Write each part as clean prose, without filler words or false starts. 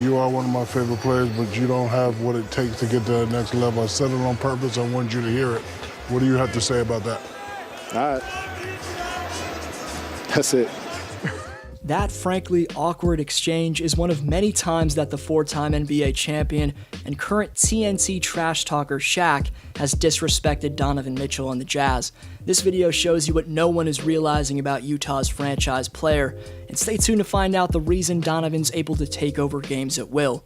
You are one of my favorite players, but you don't have what it takes to get to the next level. I said it on purpose. I want you to hear it. What do you have to say about that? All right. That's it. That frankly awkward exchange is one of many times that the four-time NBA champion and current TNT trash talker Shaq has disrespected Donovan Mitchell and the Jazz. This video shows you what no one is realizing about Utah's franchise player, and stay tuned to find out the reason Donovan's able to take over games at will.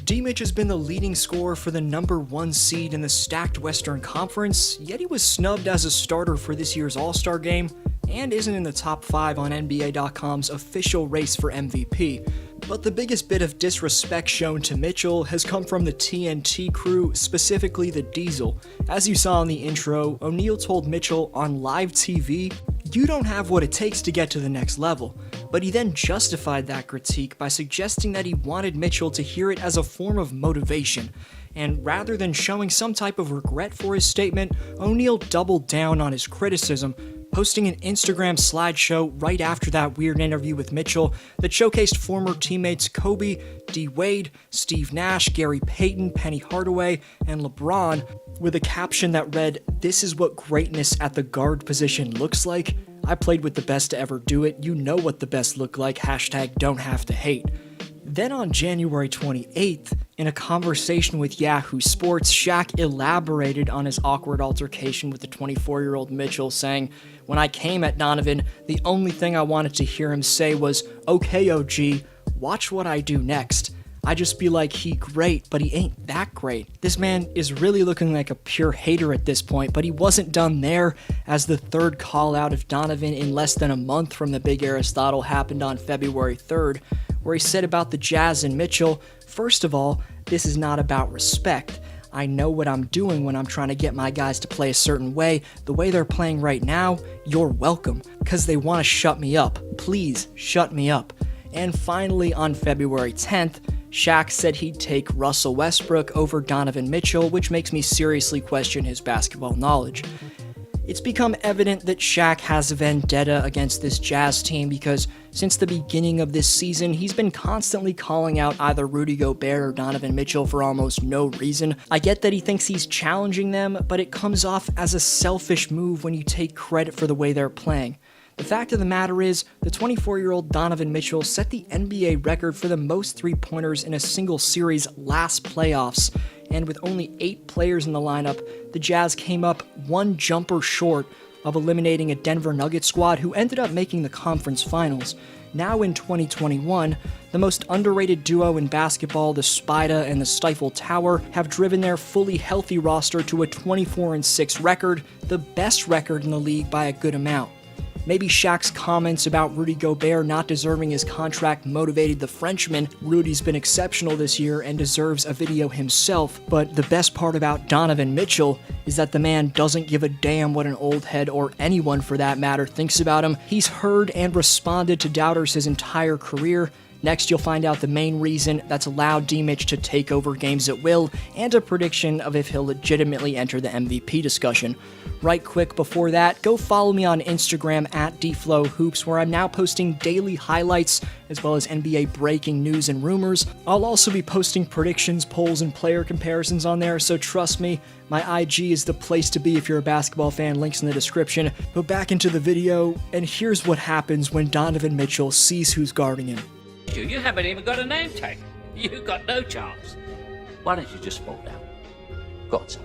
D-Mitch has been the leading scorer for the #1 seed in the stacked Western Conference, yet he was snubbed as a starter for this year's All-Star game, and isn't in the top 5 on NBA.com's official race for MVP. But the biggest bit of disrespect shown to Mitchell has come from the TNT crew, specifically the Diesel. As you saw in the intro, O'Neal told Mitchell on live TV, "You don't have what it takes to get to the next level." But he then justified that critique by suggesting that he wanted Mitchell to hear it as a form of motivation. And rather than showing some type of regret for his statement, O'Neal doubled down on his criticism, posting an Instagram slideshow right after that weird interview with Mitchell that showcased former teammates Kobe, D. Wade, Steve Nash, Gary Payton, Penny Hardaway, and LeBron, with a caption that read, "This is what greatness at the guard position looks like. I played with the best to ever do it. You know what the best look like. #don't have to hate." Then on January 28th, in a conversation with Yahoo Sports, Shaq elaborated on his awkward altercation with the 24-year-old Mitchell, saying, "When I came at Donovan, the only thing I wanted to hear him say was, 'Okay, OG, watch what I do next.' I just be like, he great, but he ain't that great." This man is really looking like a pure hater at this point, but he wasn't done there, as the third call out of Donovan in less than a month from the Big Aristotle happened on February 3rd, where he said about the Jazz and Mitchell, "First of all, this is not about respect. I know what I'm doing when I'm trying to get my guys to play a certain way. The way they're playing right now, you're welcome, because they want to shut me up. Please, shut me up." And finally, on February 10th, Shaq said he'd take Russell Westbrook over Donovan Mitchell, which makes me seriously question his basketball knowledge. It's become evident that Shaq has a vendetta against this Jazz team because since the beginning of this season, he's been constantly calling out either Rudy Gobert or Donovan Mitchell for almost no reason. I get that he thinks he's challenging them, but it comes off as a selfish move when you take credit for the way they're playing. The fact of the matter is, the 24-year-old Donovan Mitchell set the NBA record for the most three-pointers in a single series last playoffs, and with only 8 players in the lineup, the Jazz came up one jumper short of eliminating a Denver Nuggets squad who ended up making the conference finals. Now in 2021, the most underrated duo in basketball, the Spida and the Stifle Tower, have driven their fully healthy roster to a 24-6 record, the best record in the league by a good amount. Maybe Shaq's comments about Rudy Gobert not deserving his contract motivated the Frenchman. Rudy's been exceptional this year and deserves a video himself, but the best part about Donovan Mitchell is that the man doesn't give a damn what an old head, or anyone for that matter, thinks about him. He's heard and responded to doubters his entire career. Next, you'll find out the main reason that's allowed D-Mitch to take over games at will, and a prediction of if he'll legitimately enter the MVP discussion. Right quick before that, go follow me on Instagram at DFlowHoops, where I'm now posting daily highlights as well as NBA breaking news and rumors. I'll also be posting predictions, polls, and player comparisons on there, so trust me, my IG is the place to be if you're a basketball fan, links in the description. But back into the video, and here's what happens when Donovan Mitchell sees who's guarding him. You haven't even got a name tag. You've got no chance. Why don't you just fall down? Got some.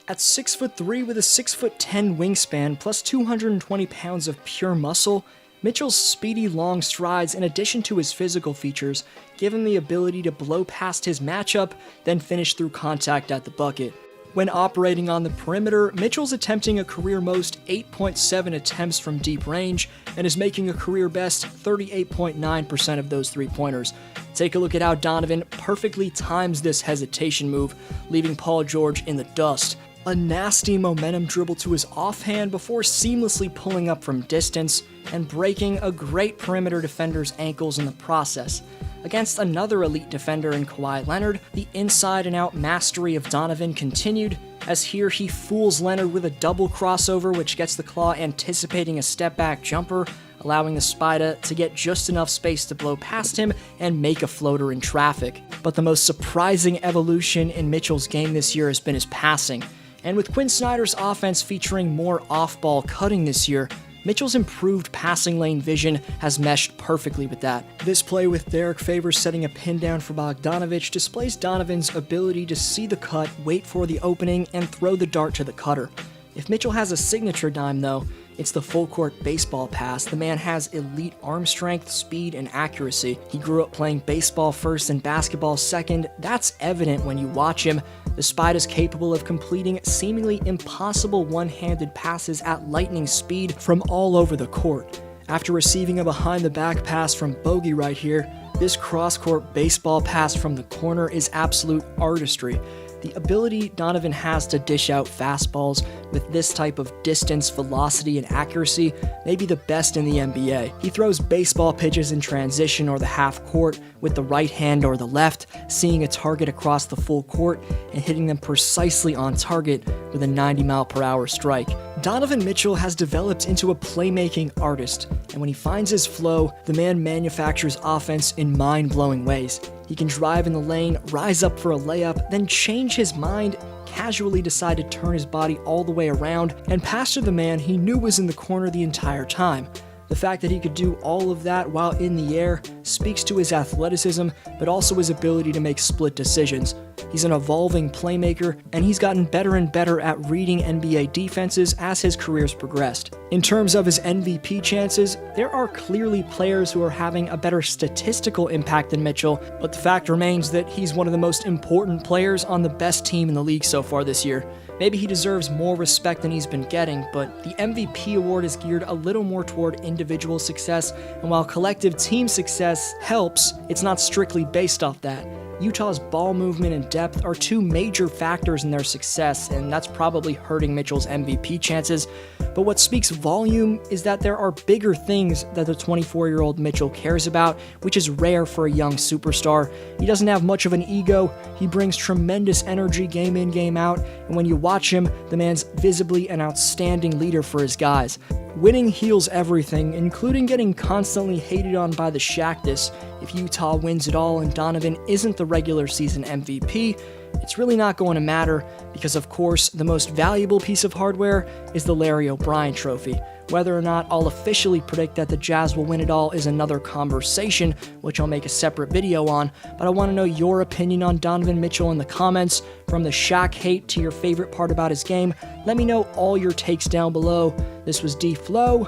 At 6'3" with a 6'10" wingspan plus 220 pounds of pure muscle, Mitchell's speedy long strides, in addition to his physical features, give him the ability to blow past his matchup, then finish through contact at the bucket. When operating on the perimeter, Mitchell's attempting a career most 8.7 attempts from deep range and is making a career best 38.9% of those three-pointers. Take a look at how Donovan perfectly times this hesitation move, leaving Paul George in the dust. A nasty momentum dribble to his offhand before seamlessly pulling up from distance and breaking a great perimeter defender's ankles in the process. Against another elite defender in Kawhi Leonard, the inside-and-out mastery of Donovan continued, as here he fools Leonard with a double crossover which gets the Claw anticipating a step-back jumper, allowing the Spider to get just enough space to blow past him and make a floater in traffic. But the most surprising evolution in Mitchell's game this year has been his passing. And with Quinn Snyder's offense featuring more off-ball cutting this year, Mitchell's improved passing lane vision has meshed perfectly with that. This play with Derek Favors setting a pin down for Bogdanovich displays Donovan's ability to see the cut, wait for the opening, and throw the dart to the cutter. If Mitchell has a signature dime, though, it's the full-court baseball pass. The man has elite arm strength, speed, and accuracy. He grew up playing baseball first and basketball second. That's evident when you watch him. The Spide is capable of completing seemingly impossible one-handed passes at lightning speed from all over the court. After receiving a behind-the-back pass from Bogey right here, this cross-court baseball pass from the corner is absolute artistry. The ability Donovan has to dish out fastballs with this type of distance, velocity, and accuracy may be the best in the NBA. He throws baseball pitches in transition or the half court with the right hand or the left, seeing a target across the full court and hitting them precisely on target with a 90-mile-per-hour strike. Donovan Mitchell has developed into a playmaking artist, and when he finds his flow, the man manufactures offense in mind-blowing ways. He can drive in the lane, rise up for a layup, then change his mind, casually decide to turn his body all the way around, and pass to the man he knew was in the corner the entire time. The fact that he could do all of that while in the air speaks to his athleticism, but also his ability to make split decisions. He's an evolving playmaker, and he's gotten better and better at reading NBA defenses as his career's progressed. In terms of his MVP chances, there are clearly players who are having a better statistical impact than Mitchell, but the fact remains that he's one of the most important players on the best team in the league so far this year. Maybe he deserves more respect than he's been getting, but the MVP award is geared a little more toward individual success, and while collective team success helps, it's not strictly based off that. Utah's ball movement and depth are two major factors in their success, and that's probably hurting Mitchell's MVP chances. But what speaks volume is that there are bigger things that the 24-year-old Mitchell cares about, which is rare for a young superstar. He doesn't have much of an ego, he brings tremendous energy game in, game out, and when you watch him, the man's visibly an outstanding leader for his guys. Winning heals everything, including getting constantly hated on by the Shaqtus. If Utah wins it all and Donovan isn't the regular season MVP, it's really not going to matter because, of course, the most valuable piece of hardware is the Larry O'Brien Trophy. Whether or not I'll officially predict that the Jazz will win it all is another conversation, which I'll make a separate video on, but I want to know your opinion on Donovan Mitchell in the comments. From the Shaq hate to your favorite part about his game, let me know all your takes down below. This was D-Flow,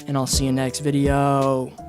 and I'll see you next video.